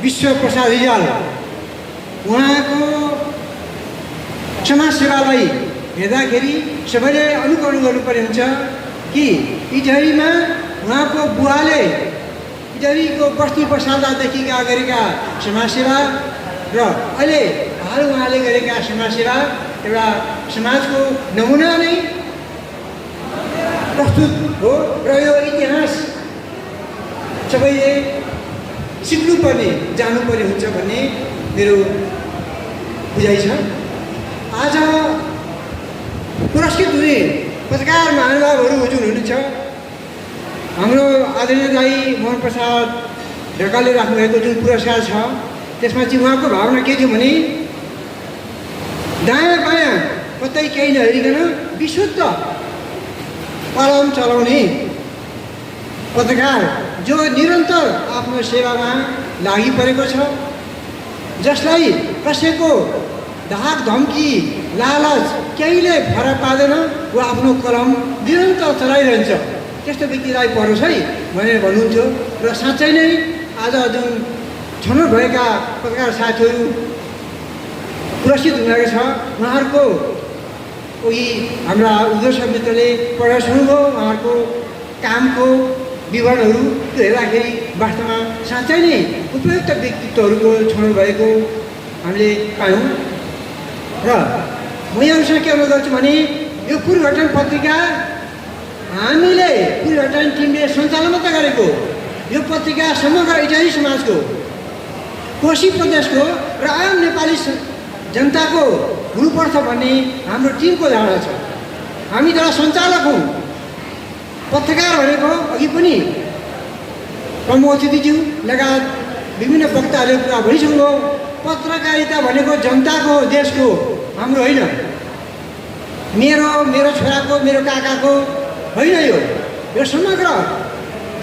विश्वप्रसाद रिजाल उहाँको समाजसेवालाई हेर्दाखेरि सबैले अनुकरण गर्नुपर्ने हुन्छ कि इटहरीमा उहाँको बुवाले इटहरीको बस्ती बसाल्दादेखिका गरेका समाजसेवा र अहिले हाल उहाँले गरेका समाजसेवा एउटा समाजको नमुना नै प्रस्तुत हो र यो इतिहास सबैले सिक्नुपर्ने जानुपर्ने हुन्छ भन्ने मेरो बुझाइ छ। आज पुरस्कृत हुने पत्रकार महानुभावहरू जुन हुनुहुन्छ हाम्रो आदरणीय दाइ मोहन प्रसाद ढकालले राख्नुभएको जुन पुरस्कार छ त्यसमा चाहिँ उहाँको भावना के थियो भने दायाँ बायाँ कतै केही नहेरिकन विशुद्ध कलम चलाउने पत्रकार जो निरन्तर आफ्नो सेवामा लागि परेको छ, जसलाई कसैको धाक धम्की लालच केहीले फरक पार्दैन, ऊ आफ्नो कलम निरन्तर चलाइरहन्छ, त्यस्तो व्यक्तिलाई परोस् है भनेर भन्नुहुन्थ्यो। र साँच्चै नै आज जुन छनौट भएका पत्रकार साथीहरू पुरस्कृत हुनुभएको छ उहाँहरूको उही हाम्रा उद्योग मित्रले पढाइ सुन्नुभयो, उहाँहरूको कामको विवरणहरू त्यो हेर्दाखेरि वास्तवमा साँच्चै नै उपयुक्त व्यक्तित्वहरूको छनौट भएको हामीले पायौँ। र म यहाँसँग के अनुरोध गर्छु भने यो परिवर्तन पत्रिका हामीले परिवर्तन टिमले सञ्चालन मात्र गरेको, यो पत्रिका समग्र इटाली समाजको, कोशी प्रदेशको र आम नेपाली जनताको हुनुपर्छ भन्ने हाम्रो टिमको धारणा छ। हामी त सञ्चालक हौँ। पत्रकार भनेको अघि पनि प्रमुख अतिथिज्यू लगायत विभिन्न वक्ताहरूले कुरा भनिसक्नुभयो, पत्रकारिता भनेको जनताको हो, देशको, हाम्रो होइन, मेरो छोराको मेरो काकाको होइन, यो समग्र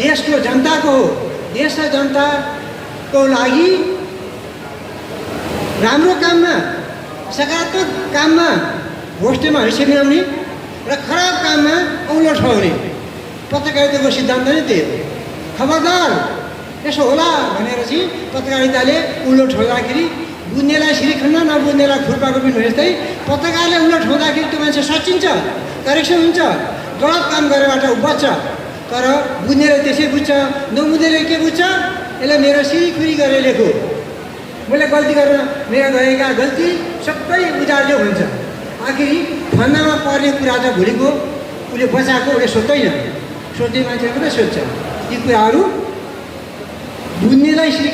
देशको जनताको हो। देश र जनताको लागि राम्रो काममा सकारात्मक काममा होस्टेमा हैसियत मिलाउने र खराब काममा औँलो ठहराउने पत्रकारिताको सिद्धान्त नै त्यही हो। खबरदार यसो होला भनेर चाहिँ पत्रकारिताले उल्लो ठोक्दाखेरि बुझ्नेलाई श्रीखण्ड नबुझ्नेलाई खुर्पाको पनि जस्तै पत्रकारले उल्लो ठोक्दाखेरि त्यो मान्छे सचिन्छ, करेक्सन हुन्छ, गलत काम गरेबाट ऊ बच्छ। तर बुझ्नेले त्यसै बुझ्छ, नबुझ्नेले के बुझ्छ, यसले मेरो सिरिखुरी गरेर लेखो, मैले गल्ती गर्न मेरो गरेका गल्ती सबै उजाड्यो भन्छ। आखिरी फन्दामा पर्ने कुरा त भोलिको उसले बचाएको उसले सोध्दैन, सोध्ने मान्छेले पनि सोध्छ। यी कुराहरू बुझ्नेलाई